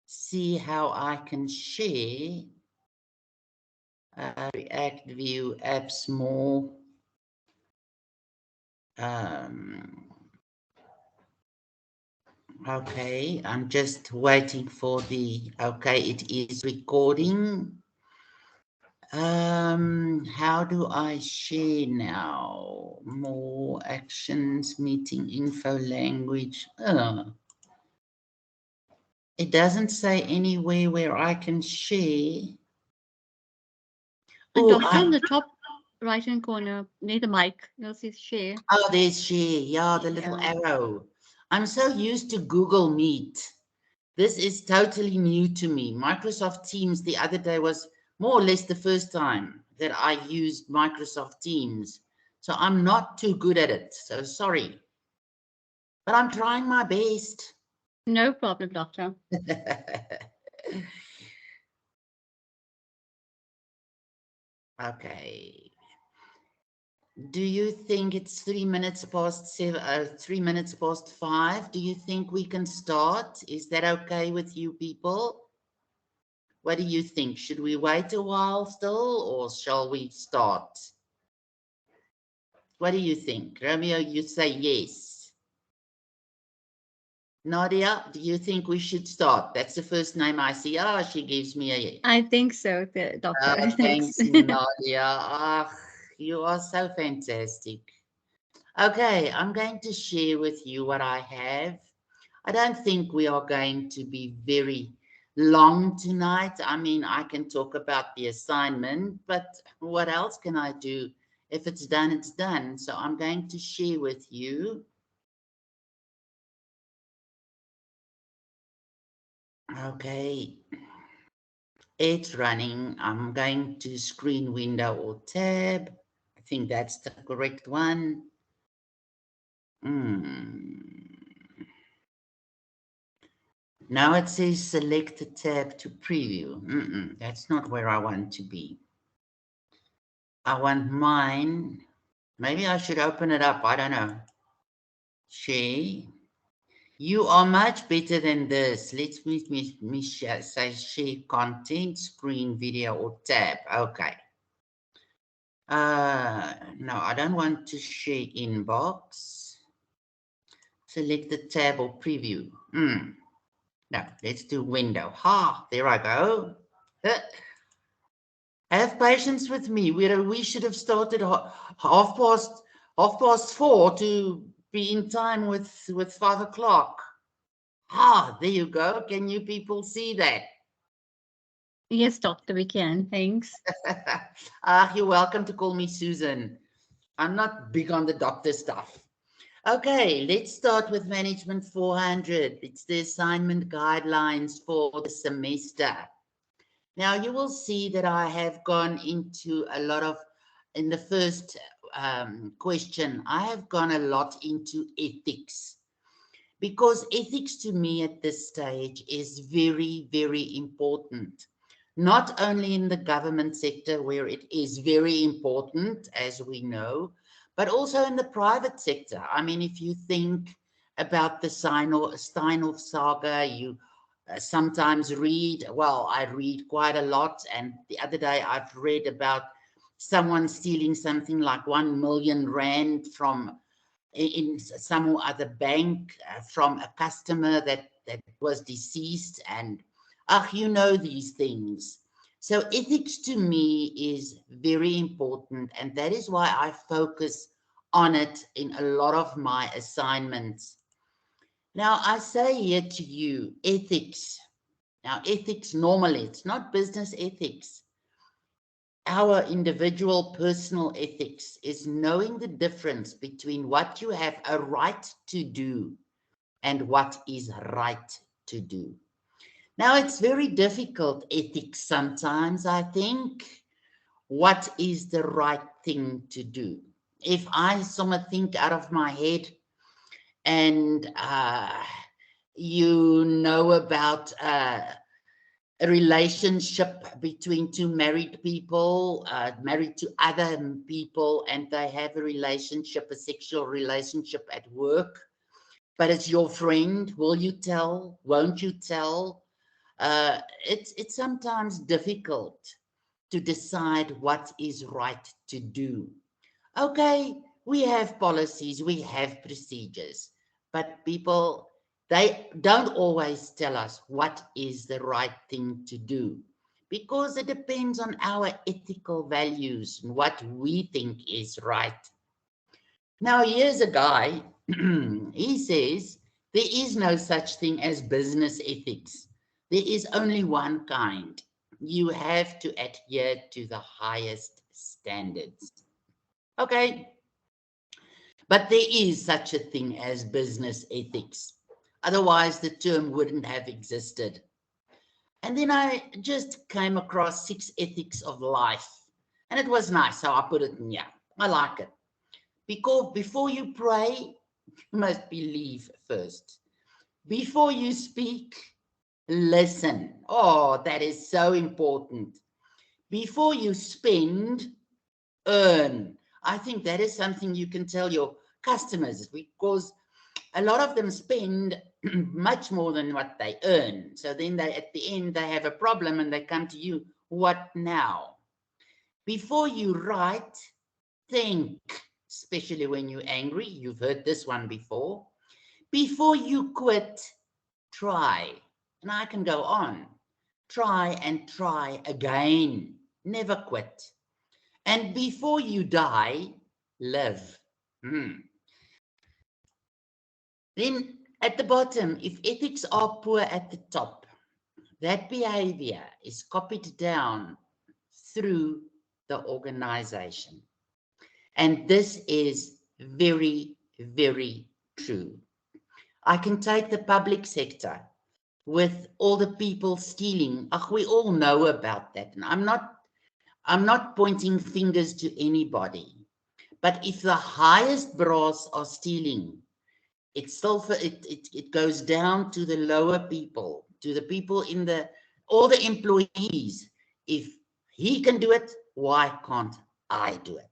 see how I can share React View apps more. Okay, I'm just waiting for okay, it is recording. How do I share now? More actions, meeting info, language. It doesn't say anywhere where I can share. Oh, Doctor, on the top right-hand corner near the mic, you'll see share. Oh, there's share. Yeah, the little arrow. I'm so used to Google Meet. This is totally new to me. Microsoft Teams the other day was more or less the first time that I used Microsoft Teams. So I'm not too good at it. So sorry. But I'm trying my best. No problem, Doctor. Okay. Do you think it's 3 minutes past 5? Do you think we can start? Is that okay with you people? What do you think? Should we wait a while still, or shall we start? What do you think? Romeo, you say yes. Nadia, do you think we should start? That's the first name I see. Oh, she gives me a yes. I think so, Doctor. Thanks. Thanks, Nadia. Ah, you are so fantastic. Okay, I'm going to share with you what I have. I don't think we are going to be very long tonight. I mean, I can talk about the assignment, but what else can I do? If it's done, it's done. So I'm going to share with you. Okay, it's running. I'm going to screen window or tab. I think that's the correct one. Now it says select a tab to preview. That's not where I want to be. I want mine. Maybe I should open it up. I don't know. Share. You are much better than this. Let's me say share content, screen, video, or tab. Okay. No, I don't want to share inbox. Select the tab or preview. No, let's do window. There I go. Have patience with me. We should have started half past 4 to be in time with 5 o'clock. There you go. Can you people see that? Yes, Doctor, we can. Thanks. You're welcome to call me Susan. I'm not big on the doctor stuff. Okay, let's start with Management 400. It's the assignment guidelines for the semester. Now, you will see that I have gone into a lot of, in the first question, I have gone a lot into ethics, because ethics to me at this stage is very, very important. Not only in the government sector, where it is very important, as we know, but also in the private sector. I mean, if you think about the Steinhoff saga, you sometimes read, well, I read quite a lot. And the other day I've read about someone stealing something like 1 million rand from in some other bank from a customer that was deceased. And you know these things. So ethics to me is very important, and that is why I focus on it in a lot of my assignments. Now, I say here to you, ethics. Now, ethics normally, it's not business ethics. Our individual personal ethics is knowing the difference between what you have a right to do and what is right to do. Now, it's very difficult, ethics, sometimes, I think. What is the right thing to do? If I somewhat think out of my head, and you know about a relationship between two married people, married to other people, and they have a relationship, a sexual relationship at work. but it's your friend. Will you tell? Won't you tell? It's sometimes difficult to decide what is right to do. Okay, we have policies, we have procedures, but people, they don't always tell us what is the right thing to do because it depends on our ethical values and what we think is right. Now, here's a guy, he says, there is no such thing as business ethics. There is only one kind. You have to adhere to the highest standards. Okay, but there is such a thing as business ethics. Otherwise, the term wouldn't have existed. And then I just came across 6 ethics of life. And it was nice, so I put it in here. I like it. Because before you pray, you must believe first. Before you speak, listen. Oh, that is so important. Before you spend, earn. I think that is something you can tell your customers because a lot of them spend much more than what they earn. So then they, at the end, they have a problem and they come to you. What now? Before you write, think, especially when you're angry. You've heard this one before. Before you quit, try. And I can go on. Try and try again. Never quit. And before you die, live. Then at the bottom, if ethics are poor at the top, that behavior is copied down through the organization. And this is very, very true. I can take the public sector with all the people stealing. We all know about that. And I'm not pointing fingers to anybody. But if the highest brass are stealing, it goes down to the lower people, to the people in all the employees. If he can do it, why can't I do it?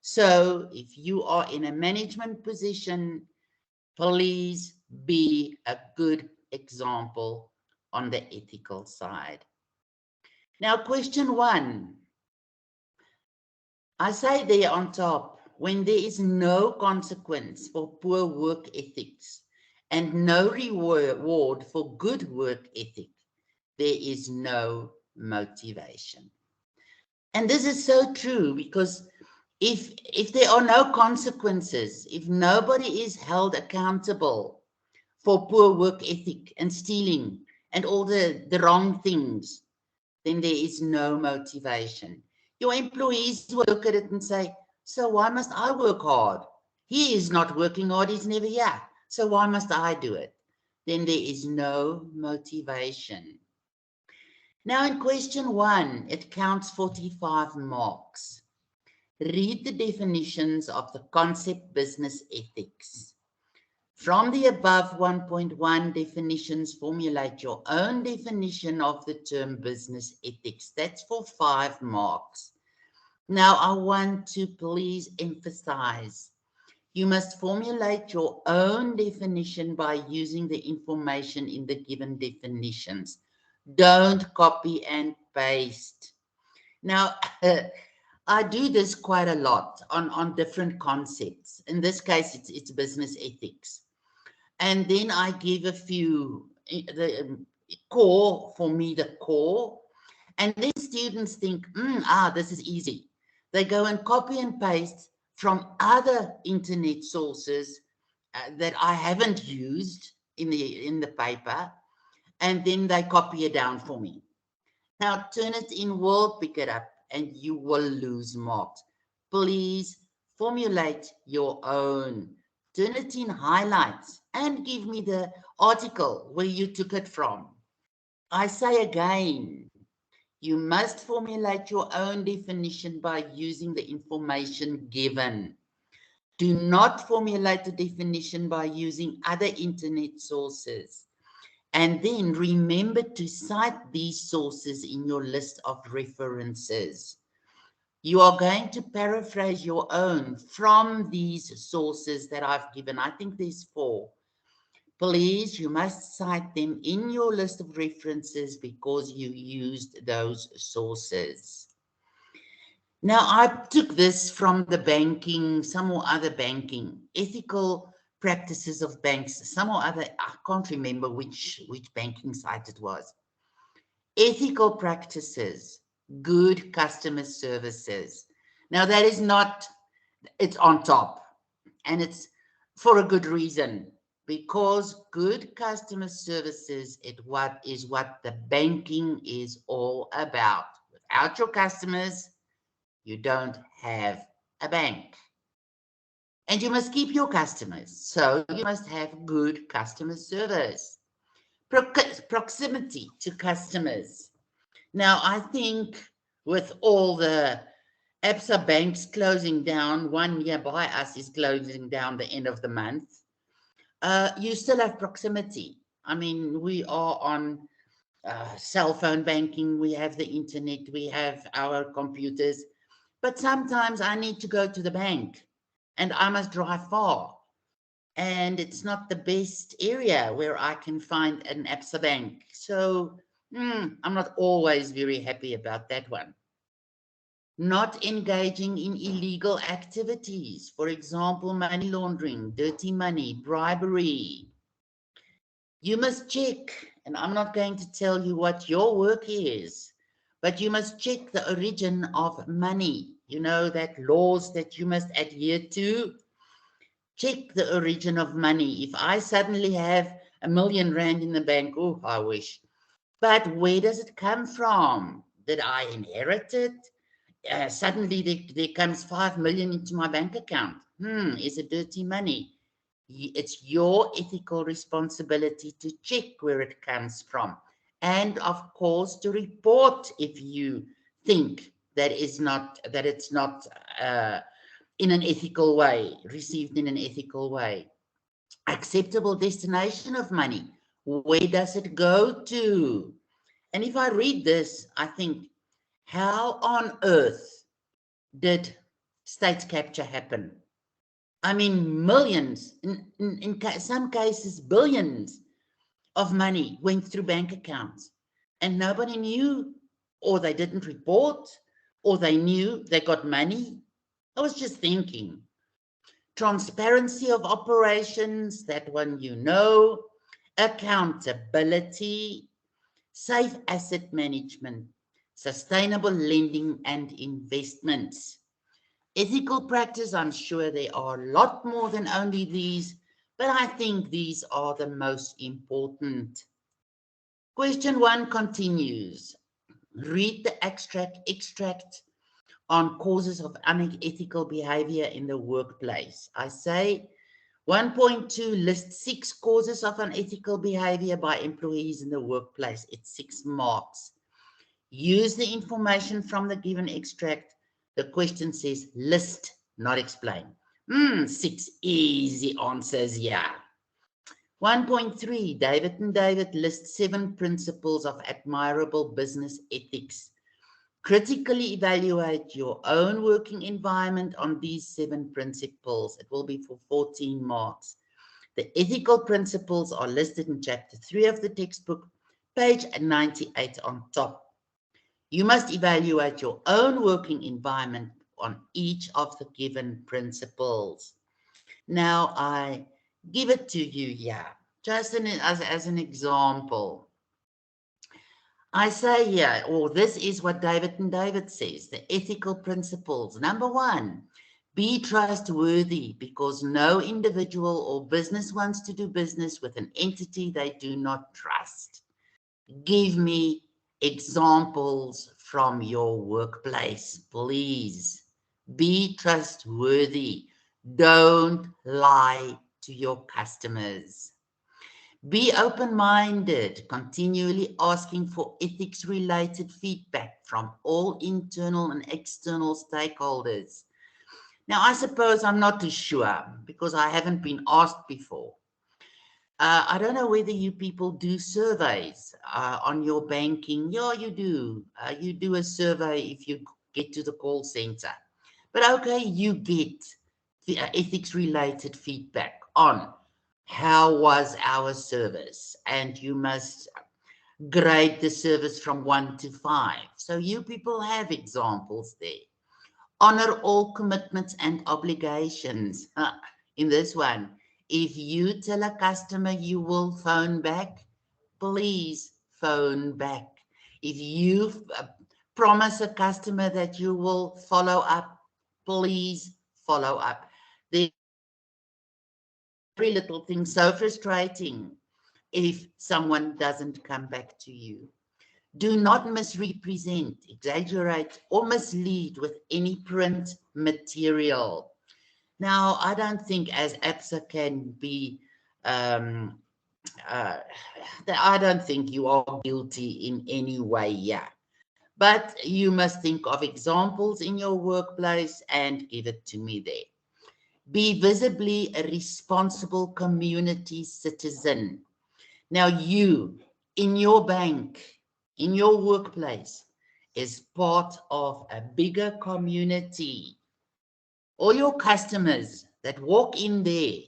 So if you are in a management position, please be a good example on the ethical side. Now, question 1. I say there on top, when there is no consequence for poor work ethics and no reward for good work ethic, there is no motivation. And this is so true because if there are no consequences, if nobody is held accountable for poor work ethic and stealing and all the wrong things, then there is no motivation. Your employees will look at it and say, so why must I work hard? He is not working hard, he's never here. So why must I do it? Then there is no motivation. Now in question 1, it counts 45 marks. Read the definitions of the concept business ethics. From the above 1.1 definitions, formulate your own definition of the term business ethics. That's for 5 marks. Now, I want to please emphasize, you must formulate your own definition by using the information in the given definitions. Don't copy and paste. Now, I do this quite a lot on different concepts. In this case, it's business ethics. And then I give a few, the core, for me, the core. And then students think, this is easy. They go and copy and paste from other internet sources that I haven't used in the paper, and then they copy it down for me. Now, Turnitin will pick it up and you will lose marks. Please formulate your own. Turnitin highlights and give me the article where you took it from. I say again, you must formulate your own definition by using the information given. Do not formulate the definition by using other internet sources. And then remember to cite these sources in your list of references. You are going to paraphrase your own from these sources that I've given. I think there's 4. Please, you must cite them in your list of references because you used those sources. Now, I took this from the banking, some or other banking, ethical practices of banks, some or other, I can't remember which banking site it was. Ethical practices, good customer services. Now, that is not, it's on top, and it's for a good reason, because good customer services is what the banking is all about. Without your customers, you don't have a bank. And you must keep your customers. So you must have good customer service. Proximity to customers. Now, I think with all the ABSA banks closing down, one nearby us is closing down the end of the month. You still have proximity. I mean, we are on cell phone banking, we have the internet, we have our computers. But sometimes I need to go to the bank and I must drive far. And it's not the best area where I can find an ABSA bank. So I'm not always very happy about that one. Not engaging in illegal activities, for example, money laundering, dirty money, bribery. You must check, and I'm not going to tell you what your work is, but you must check the origin of money. You know, that laws that you must adhere to. Check the origin of money. If I suddenly have R1,000,000 in the bank, oh, I wish. But where does it come from? Did I inherit it? Suddenly there comes 5 million into my bank account. Is it dirty money? It's your ethical responsibility to check where it comes from. And of course, to report if you think that it's not in an ethical way, received in an ethical way. Acceptable destination of money. Where does it go to? And if I read this, I think, how on earth did state capture happen? I mean, millions, in some cases, billions of money went through bank accounts and nobody knew, or they didn't report, or they knew they got money. I was just thinking. Transparency of operations, that one you know. Accountability, safe asset management, sustainable lending and investments. Ethical practice, I'm sure there are a lot more than only these, but I think these are the most important. Question 1 continues. Read the extract on causes of unethical behavior in the workplace. I say 1.2 lists 6 causes of unethical behavior by employees in the workplace. It's 6 marks. Use the information from the given extract. The question says list, not explain. 6 easy answers, yeah. 1.3, David and David list 7 principles of admirable business ethics. Critically evaluate your own working environment on these 7 principles. It will be for 14 marks. The ethical principles are listed in chapter 3 of the textbook, page 98 on top. You must evaluate your own working environment on each of the given principles. Now I give it to you here, just as an example. I say here, or this is what David and David says, the ethical principles. Number 1, be trustworthy, because no individual or business wants to do business with an entity they do not trust. Give me examples from your workplace, please. Be trustworthy. Don't lie to your customers. Be open-minded, continually asking for ethics-related feedback from all internal and external stakeholders. Now, I suppose I'm not too sure because I haven't been asked before. I don't know whether you people do surveys on your banking. Yeah, you do. You do a survey if you get to the call center. But okay, you get ethics-related feedback on how was our service? And you must grade the service from 1 to 5. So you people have examples there. Honor all commitments and obligations. In this one, if you tell a customer you will phone back, please phone back. If you promise a customer that you will follow up, please follow up. There's every little thing so frustrating if someone doesn't come back to you. Do not misrepresent, exaggerate, or mislead with any print material. Now, I don't think as ABSA can be, um, uh, I don't think you are guilty in any way, yeah. But you must think of examples in your workplace and give it to me there. Be visibly a responsible community citizen. Now, you in your bank, in your workplace, is part of a bigger community. All your customers that walk in there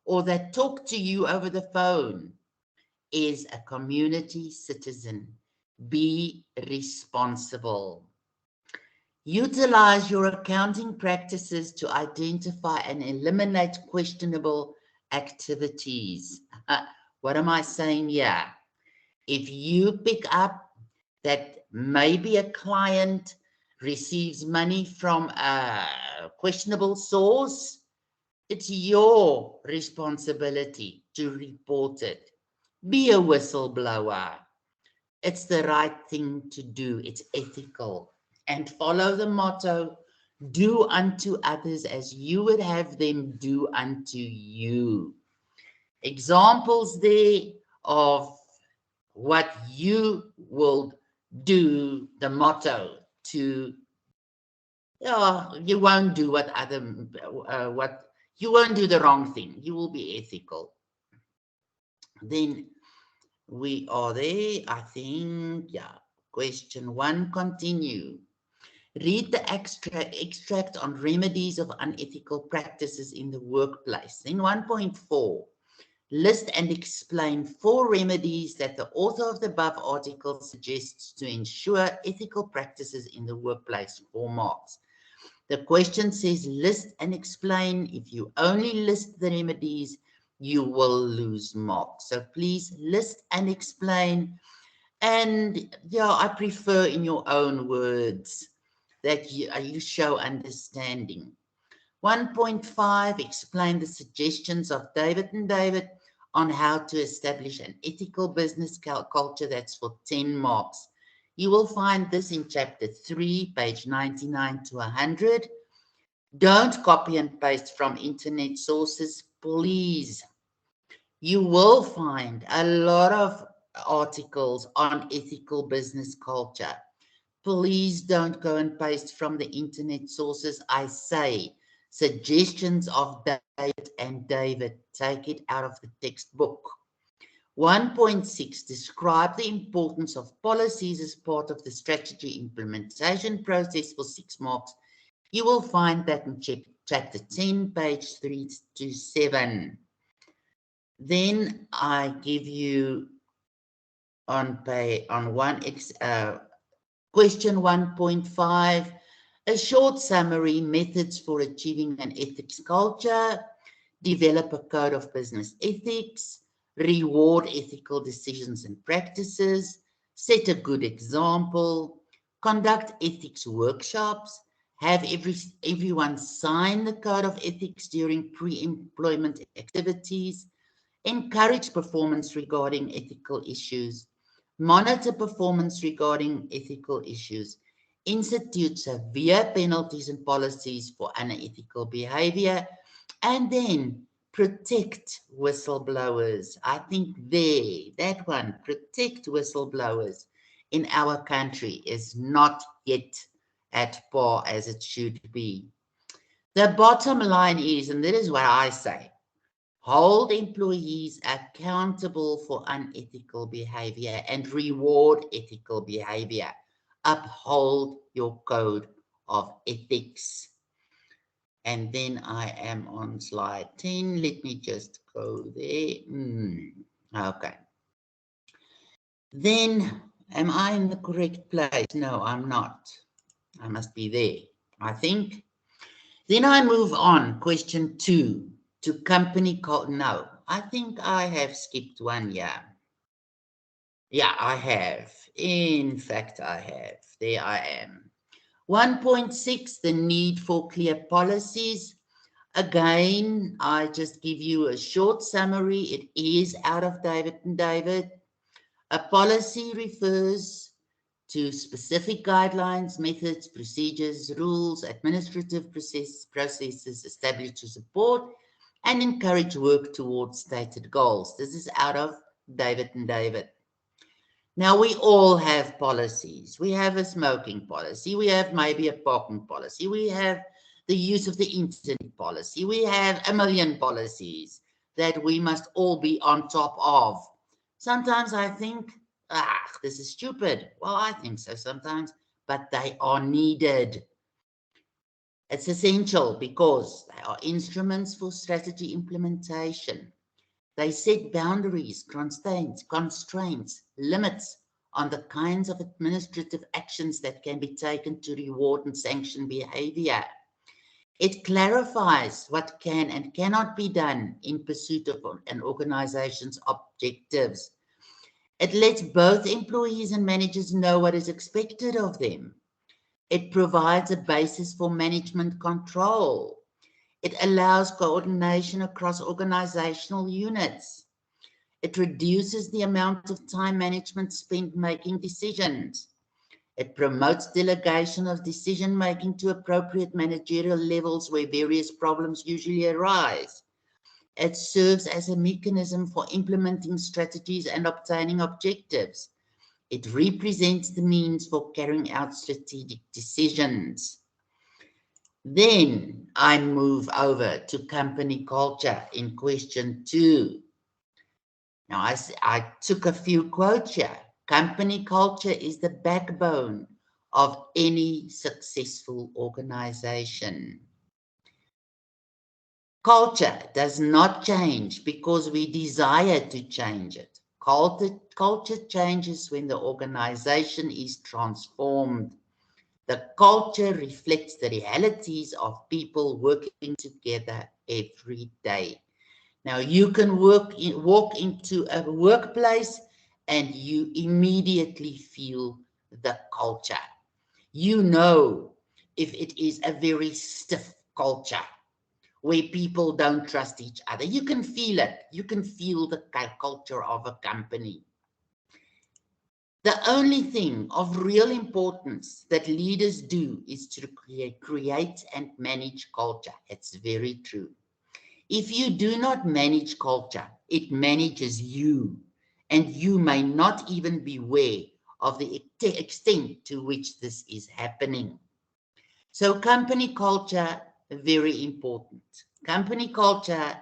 or that talk to you over the phone is a community citizen. Be responsible. Utilize your accounting practices to identify and eliminate questionable activities. What am I saying here? If you pick up that maybe a client receives money from a questionable source, it's your responsibility to report it. Be a whistleblower. It's the right thing to do. It's ethical. And follow the motto, do unto others as you would have them do unto you. Examples there of what you will do, the motto to, you won't do what you won't do the wrong thing. You will be ethical. Then we are there, I think, yeah. Question 1, continue. Read the extract on remedies of unethical practices in the workplace. Then 1.4, list and explain 4 remedies that the author of the above article suggests to ensure ethical practices in the workplace. 4 marks. The question says list and explain. If you only list the remedies, you will lose marks. So please list and explain. And yeah, I prefer in your own words that you show understanding. 1.5, explain the suggestions of David and David on how to establish an ethical business culture. That's for 10 marks. You will find this in chapter 3, page 99 to 100. Don't copy and paste from internet sources, please. You will find a lot of articles on ethical business culture. Please don't go and paste from the internet sources. I say suggestions of David and David. Take it out of the textbook. 1.6, describe the importance of policies as part of the strategy implementation process for 6 marks. You will find that in chapter 10, page 3 to 7. Then I give you on question 1.5, a short summary, methods for achieving an ethics culture, develop a code of business ethics, reward ethical decisions and practices, set a good example, conduct ethics workshops, have everyone sign the code of ethics during pre-employment activities, encourage performance regarding ethical issues, monitor performance regarding ethical issues, institute severe penalties and policies for unethical behavior, and then protect whistleblowers. I think that one, protect whistleblowers in our country is not yet at par as it should be. The bottom line is, and that is what I say, hold employees accountable for unethical behavior and reward ethical behavior. Uphold your code of ethics. And then I am on slide 10. Let me just go there. Okay. Then, am I in the correct place? No, I'm not. I must be there, I think. Then I move on. Question 2. To company called. No, I think I have skipped one. Yeah. Yeah, I have. In fact, I have. There I am. 1.6, the need for clear policies. Again, I just give you a short summary. It is out of David and David. A policy refers to specific guidelines, methods, procedures, rules, administrative processes established to support and encourage work towards stated goals. This is out of David and David. Now, we all have policies. We have a smoking policy. We have maybe a parking policy. We have the use of the internet policy. We have a million policies that we must all be on top of. Sometimes I think, this is stupid. Well, I think so sometimes, but they are needed. It's essential because they are instruments for strategy implementation. They set boundaries, constraints, limits on the kinds of administrative actions that can be taken to reward and sanction behavior. It clarifies what can and cannot be done in pursuit of an organization's objectives. It lets both employees and managers know what is expected of them. It provides a basis for management control. It allows coordination across organizational units. It reduces the amount of time management spent making decisions. It promotes delegation of decision-making to appropriate managerial levels where various problems usually arise. It serves as a mechanism for implementing strategies and obtaining objectives. It represents the means for carrying out strategic decisions. Then I move over to company culture in question 2. Now, I took a few quotes here. Company culture is the backbone of any successful organization. Culture does not change because we desire to change it. Culture changes when the organization is transformed. The culture reflects the realities of people working together every day. Now, you can walk into a workplace and you immediately feel the culture. You know if it is a very stiff culture where people don't trust each other. You can feel it. You can feel the culture of a company. The only thing of real importance that leaders do is to create and manage culture. It's very true. If you do not manage culture, it manages you, and you may not even be aware of the extent to which this is happening. So company culture, very important. Company culture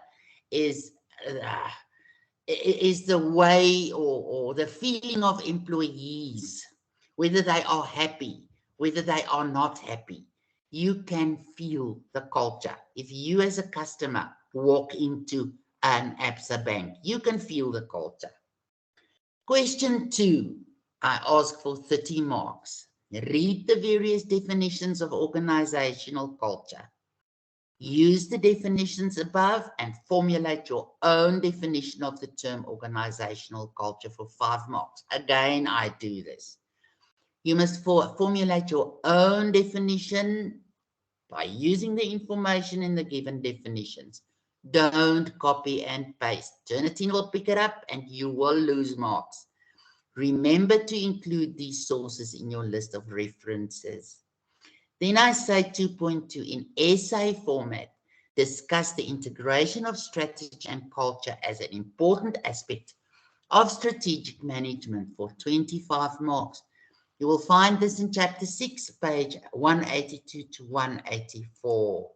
is uh, is the way or the feeling of employees, whether they are happy, whether they are not happy. You can feel the culture. If you as a customer walk into an ABSA bank, you can feel the culture. Question 2, I ask for 30 marks. Read the various definitions of organizational culture. Use the definitions above and formulate your own definition of the term organizational culture for 5 marks. Again, I do this. You must formulate your own definition by using the information in the given definitions. Don't copy and paste. Turnitin will pick it up and you will lose marks. Remember to include these sources in your list of references. Then I say 2.2 in essay format, discuss the integration of strategy and culture as an important aspect of strategic management for 25 marks. You will find this in chapter 6, page 182 to 184.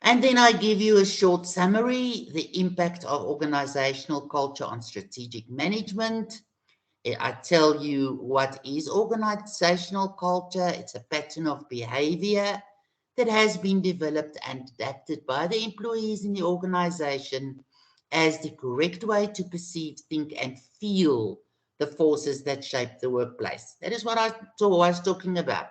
And then I give you a short summary, the impact of organizational culture on strategic management. I tell you what is organizational culture. It's a pattern of behavior that has been developed and adapted by the employees in the organization as the correct way to perceive, think, and feel the forces that shape the workplace. That is what I was talking about.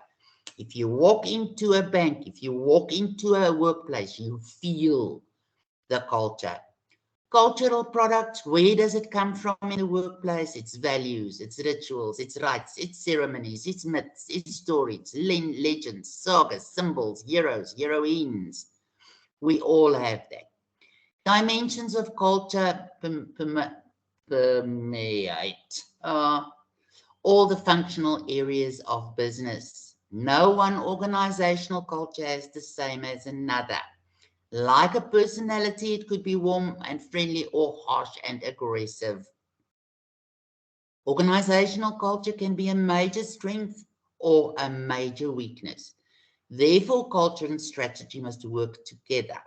If you walk into a bank, if you walk into a workplace, you feel the culture. Cultural products, where does it come from in the workplace? It's values, it's rituals, it's rites, it's ceremonies, it's myths, it's stories, legends, sagas, symbols, heroes, heroines. We all have that. Dimensions of culture permeate all the functional areas of business. No one organizational culture is the same as another. Like a personality, it could be warm and friendly or harsh and aggressive. Organizational culture can be a major strength or a major weakness. Therefore, culture and strategy must work together.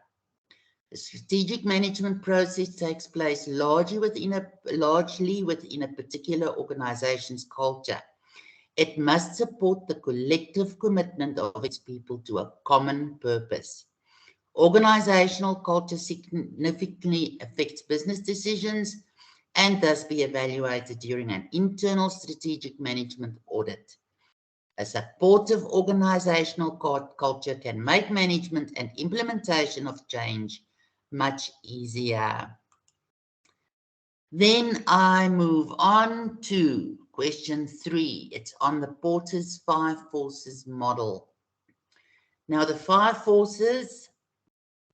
The strategic management process takes place largely within a particular organization's culture. It must support the collective commitment of its people to a common purpose. Organizational culture significantly affects business decisions and thus be evaluated during an internal strategic management audit. A supportive organizational culture can make management and implementation of change much easier. Then I move on to question 3. It's on the Porter's 5 forces model. Now, the 5 forces: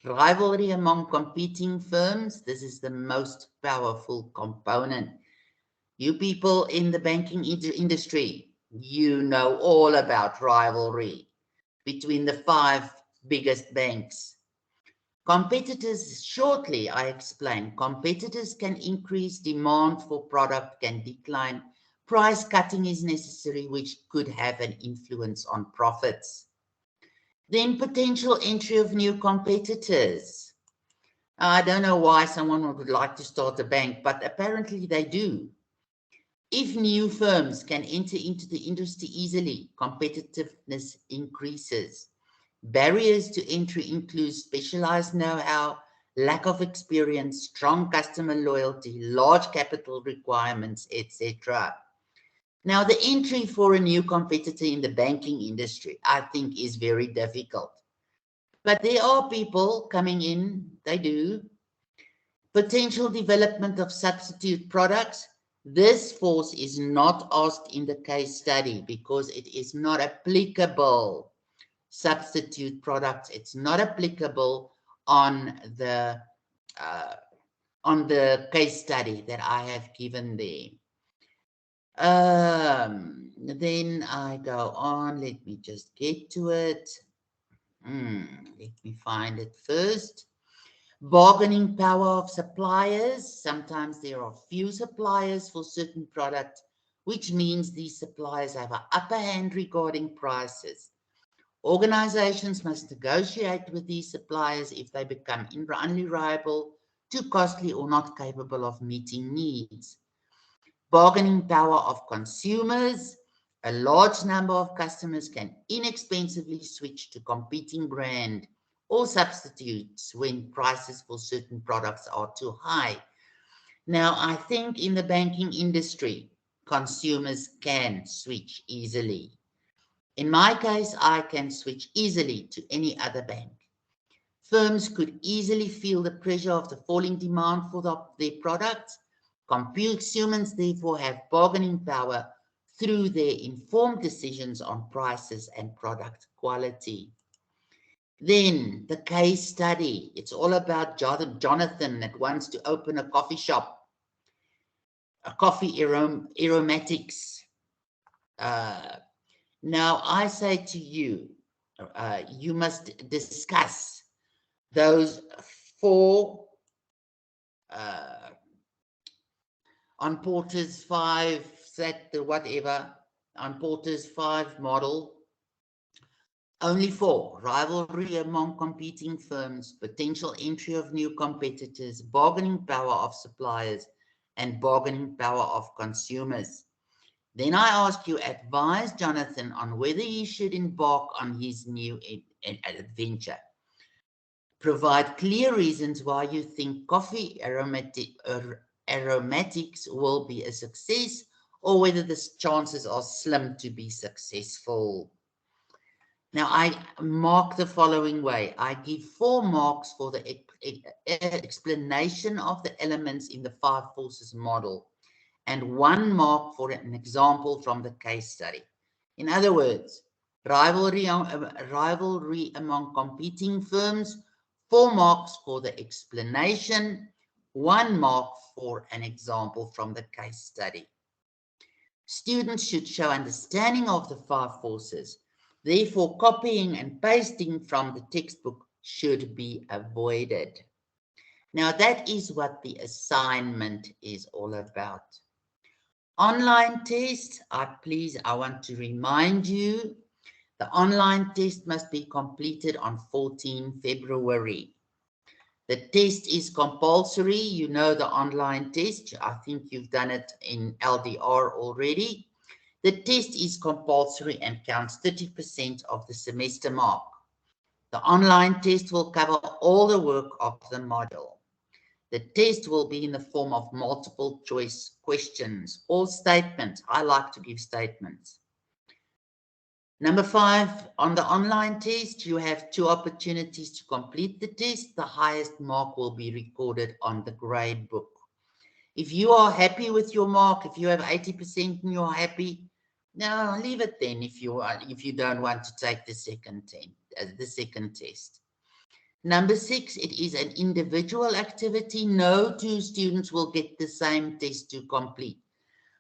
rivalry among competing firms. This is the most powerful component. You people in the banking industry, you know all about rivalry between the 5 biggest banks. Competitors, shortly I explain, competitors can increase, demand for product can decline, price cutting is necessary, which could have an influence on profits. Then potential entry of new competitors. I don't know why someone would like to start a bank, but apparently they do. If new firms can enter into the industry easily, competitiveness increases. Barriers to entry include specialized know-how, lack of experience, strong customer loyalty, large capital requirements, etc. Now, the entry for a new competitor in the banking industry, I think, is very difficult. But there are people coming in, they do. Potential development of substitute products. This force is not asked in the case study because it is not applicable. Substitute products, it's not applicable on the case study that I have given there. Then I go on. Let me just get to it. Let me find it first. Bargaining power of suppliers. Sometimes there are few suppliers for certain products, which means these suppliers have an upper hand regarding prices. Organizations must negotiate with these suppliers if they become unreliable, too costly, or not capable of meeting needs. Bargaining power of consumers. A large number of customers can inexpensively switch to competing brand or substitutes when prices for certain products are too high. Now, I think in the banking industry, consumers can switch easily. In my case, I can switch easily to any other bank. Firms could easily feel the pressure of the falling demand for their products. Consumers therefore have bargaining power through their informed decisions on prices and product quality. Then the case study. It's all about Jonathan that wants to open a coffee shop, a coffee aromatics. Now I say to you, you must discuss those 4 on Porter's 5 set, whatever, on Porter's 5 model. Only 4: rivalry among competing firms, potential entry of new competitors, bargaining power of suppliers, and bargaining power of consumers. Then I ask you, advise Jonathan on whether he should embark on his new adventure. Provide clear reasons why you think coffee aromatics will be a success, or whether the chances are slim to be successful. Now, I mark the following way. I give 4 marks for the explanation of the elements in the 5 forces model, and 1 mark for an example from the case study. In other words, rivalry among competing firms, 4 marks for the explanation, 1 mark for an example from the case study. Students should show understanding of the 5 forces. Therefore, copying and pasting from the textbook should be avoided. Now, that is what the assignment is all about. Online test, I want to remind you, the online test must be completed on 14 February. The test is compulsory. You know the online test. I think you've done it in LDR already. The test is compulsory and counts 30% of the semester mark. The online test will cover all the work of the module. The test will be in the form of multiple choice questions or statements. I like to give statements. Number 5, on the online test, you have 2 opportunities to complete the test. The highest mark will be recorded on the grade book. If you are happy with your mark, if you have 80% and you're happy, no, leave it then if you don't want to take the second test. Number 6, it is an individual activity. No 2 students will get the same test to complete.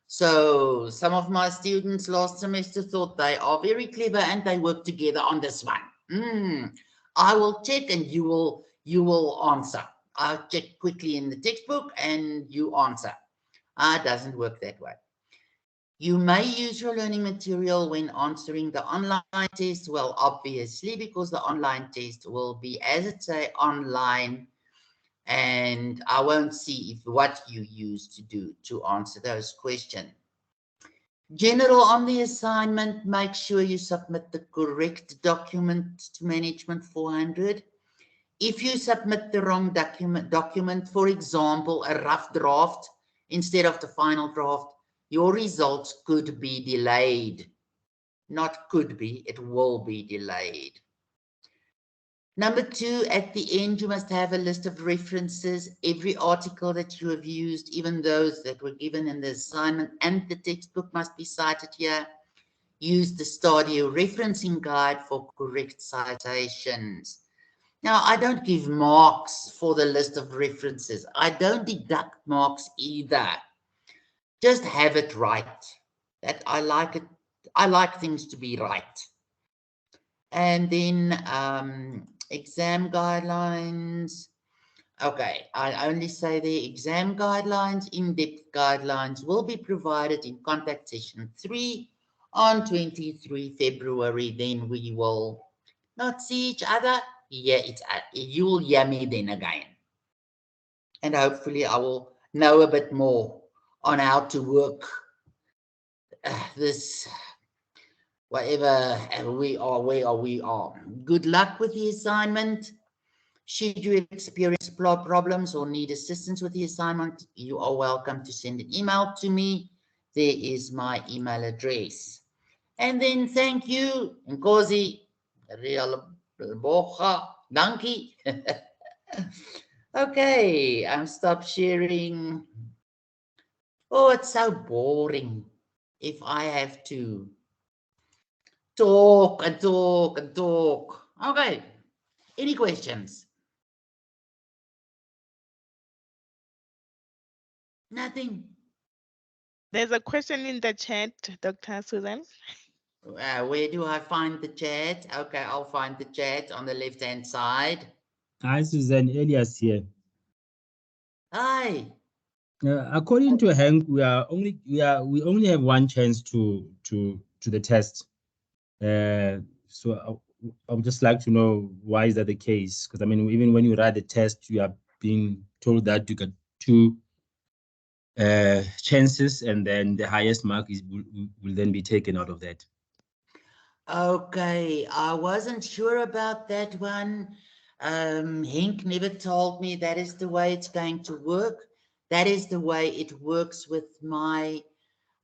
So some of my students last semester thought they are very clever and they work together on this one. I will check and you will answer. I'll check quickly in the textbook and you answer. It doesn't work that way. You may use your learning material when answering the online test. Well, obviously, because the online test will be, as it say, online, and I won't see what you use to answer those questions. General on the assignment, make sure you submit the correct document to Management 400. If you submit the wrong document, for example, a rough draft instead of the final draft, your results could be delayed. Not could be, it will be delayed. Number 2, at the end, you must have a list of references. Every article that you have used, even those that were given in the assignment and the textbook, must be cited here. Use the Stadio referencing guide for correct citations. Now, I don't give marks for the list of references. I don't deduct marks either. Just have it right. That I like it. I like things to be right. And then exam guidelines. Okay, I only say the exam guidelines, in-depth guidelines will be provided in contact session 3 on 23 February. Then we will not see each other. Yeah, you will hear me then again. And hopefully I will know a bit more on how to work this, whatever we are, where we are. Good luck with the assignment. Should you experience problems or need assistance with the assignment, you are welcome to send an email to me. There is my email address. And then thank you, Nkosi, Real Bocha, Dankie. Okay, I'm stop sharing. Oh, it's so boring if I have to talk and talk and talk. Okay, any questions? Nothing. There's a question in the chat, Dr. Susan. Where do I find the chat? Okay, I'll find the chat on the left-hand side. Hi, Susan. Elias here. Hi. According to Hank, we only have one chance to the test. So I would just like to know, why is that the case? Because I mean, even when you write the test, you are being told that you got 2 chances, and then the highest mark will then be taken out of that. Okay, I wasn't sure about that one. Henk never told me that is the way it's going to work. That is the way it works with my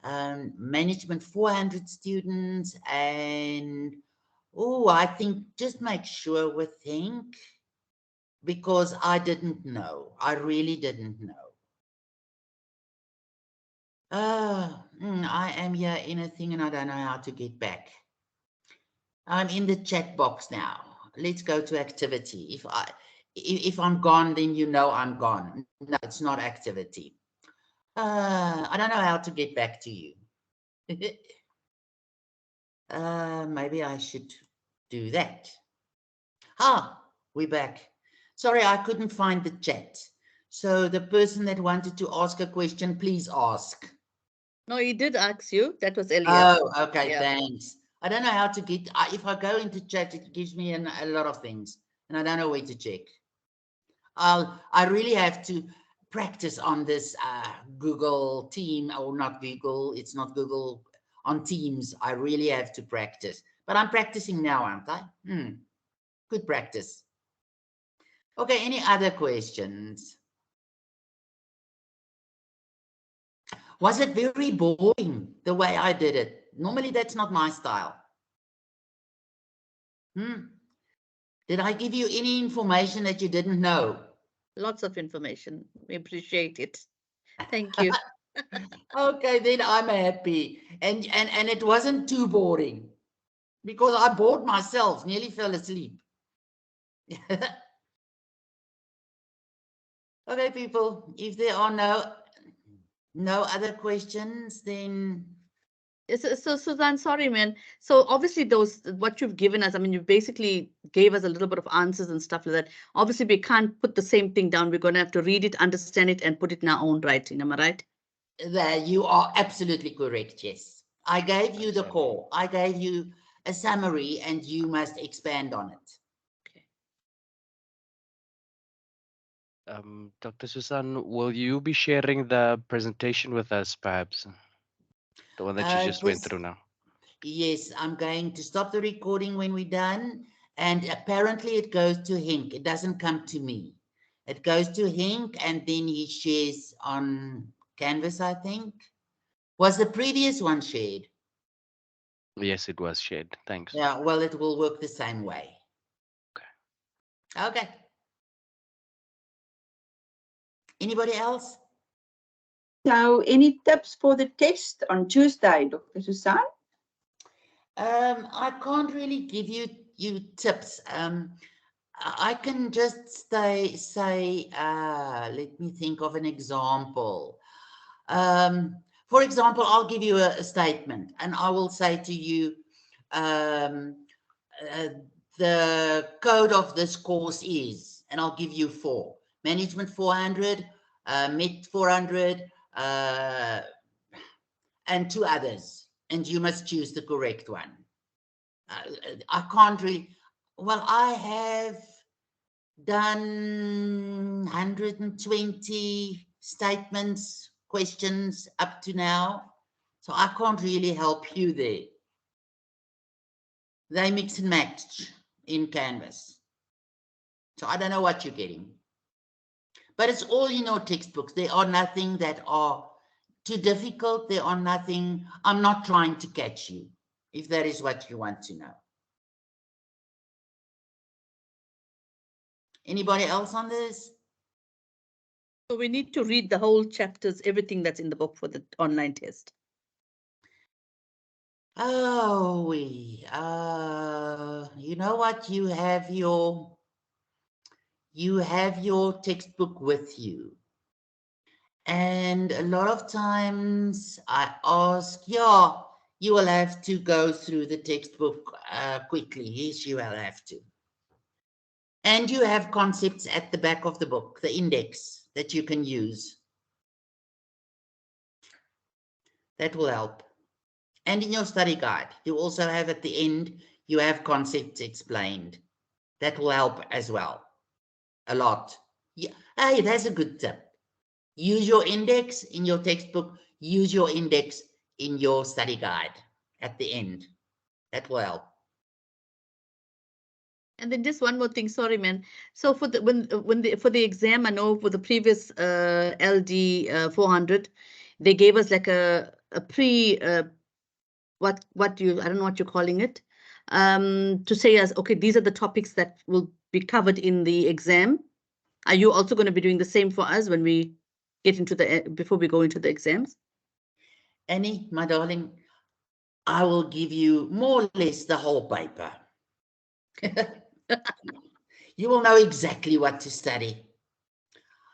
Management 400 students. And, oh, I think just make sure with Henk, because I didn't know. I really didn't know. I am here in a thing and I don't know how to get back. I'm in the chat box now. Let's go to activity. If I'm gone, then you know I'm gone. No, it's not activity. I don't know how to get back to you. Maybe I should do that. We're back. Sorry, I couldn't find the chat. So the person that wanted to ask a question, please ask. No, he did ask you. That was earlier. Oh, okay, Yeah. thanks. I don't know how to get, if I go into chat, it gives me a lot of things, and I don't know where to check. I really have to practice on this Google team, or not Google, it's not Google, on Teams. I really have to practice, but I'm practicing now, aren't I? Good practice. Okay, any other questions? Was it very boring the way I did it? Normally that's not my style. Did I give you any information that you didn't know? Lots of information. We appreciate it. Thank you. Okay, then I'm happy. And it wasn't too boring, because I bored myself, nearly fell asleep. Okay, people, if there are no other questions, then So Suzanne, sorry, man. So obviously those, what you've given us, I mean, you basically gave us a little bit of answers and stuff like that. Obviously, we can't put the same thing down. We're going to have to read it, understand it, and put it in our own writing. Am I right? you are absolutely correct, yes. I gave you the core. I gave you a summary, and you must expand on it. Dr. Susan, will you be sharing the presentation with us, perhaps? The one that you just went through now. Yes, I'm going to stop the recording when we're done. And apparently it goes to Henk. It doesn't come to me. It goes to Henk, and then he shares on Canvas, I think. Was the previous one shared? Yes, it was shared. Thanks. Yeah, well, it will work the same way. Okay. Anybody else? So any tips for the test on Tuesday, Dr. Susan? I can't really give you tips. I can just say, let me think of an example. For example, I'll give you a statement, and I will say to you, the code of this course is, and I'll give you 4. Management 400, MET 400, and 2 others. And you must choose the correct one. I can't really, well, I have done 120 statements, questions up to now. So I can't really help you there. They mix and match in Canvas. So I don't know what you're getting. But it's all in your textbooks. There are nothing that are too difficult. There are nothing, I'm not trying to catch you, if that is what you want to know. Anybody else on this? So we need to read the whole chapters, everything that's in the book for the online test. Oh, you know what? You have your textbook with you. And a lot of times I ask, yeah, you will have to go through the textbook quickly. Yes, you will have to. And you have concepts at the back of the book, the index that you can use. That will help. And in your study guide, you also have at the end, you have concepts explained. That will help as well. A lot. Yeah. Hey, that's a good tip. Use your index in your textbook. Use your index in your study guide at the end. That will help. And then just one more thing, sorry, man. So for the for the exam, I know for the previous LD 400, they gave us like a pre what you I don't know what you're calling it, to say as okay, these are the topics that will be covered in the exam. Are you also going to be doing the same for us when we get into the before we go into the exams? Annie, my darling, I will give you more or less the whole paper. You will know exactly what to study.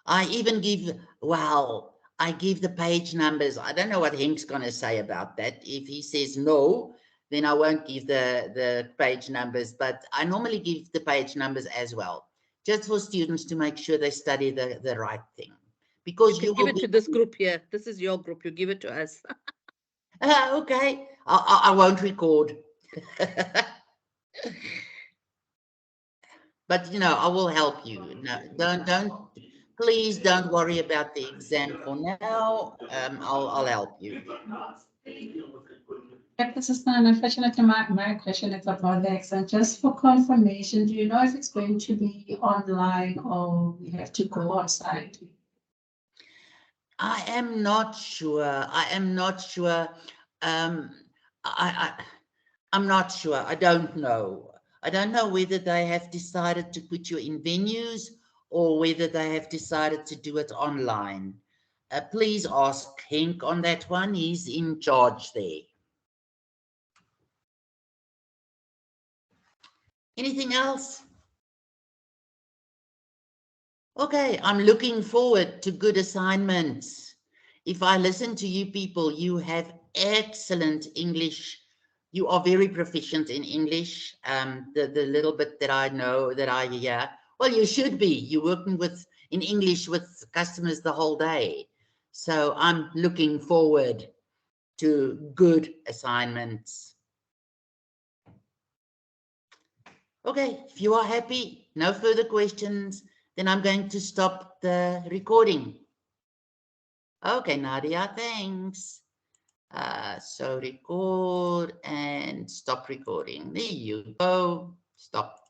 I even give, well, I give the page numbers. I don't know what Henk's going to say about that. If he says no, then I won't give the page numbers, but I normally give the page numbers as well, just for students to make sure they study the right thing. Because You give it to this group here. This is your group. You give it to us. Okay, I won't record. But, you know, I will help you. No, please don't worry about the exam for now. I'll help you. This is not unfortunately my question is about the exam. Just for confirmation, do you know if it's going to be online or we have to go on site? I am not sure. I am not sure. I'm not sure. I don't know. I don't know whether they have decided to put you in venues or whether they have decided to do it online. Please ask Henk on that one. He's in charge there. Anything else? Okay, I'm looking forward to good assignments. If I listen to you people, you have excellent English. You are very proficient in English. The little bit that I know, that I hear, well, you should be. You're working in English with customers the whole day. So I'm looking forward to good assignments. Okay, if you are happy, no further questions, then I'm going to stop the recording. Okay, Nadia, thanks. So record and stop recording. There you go. Stop.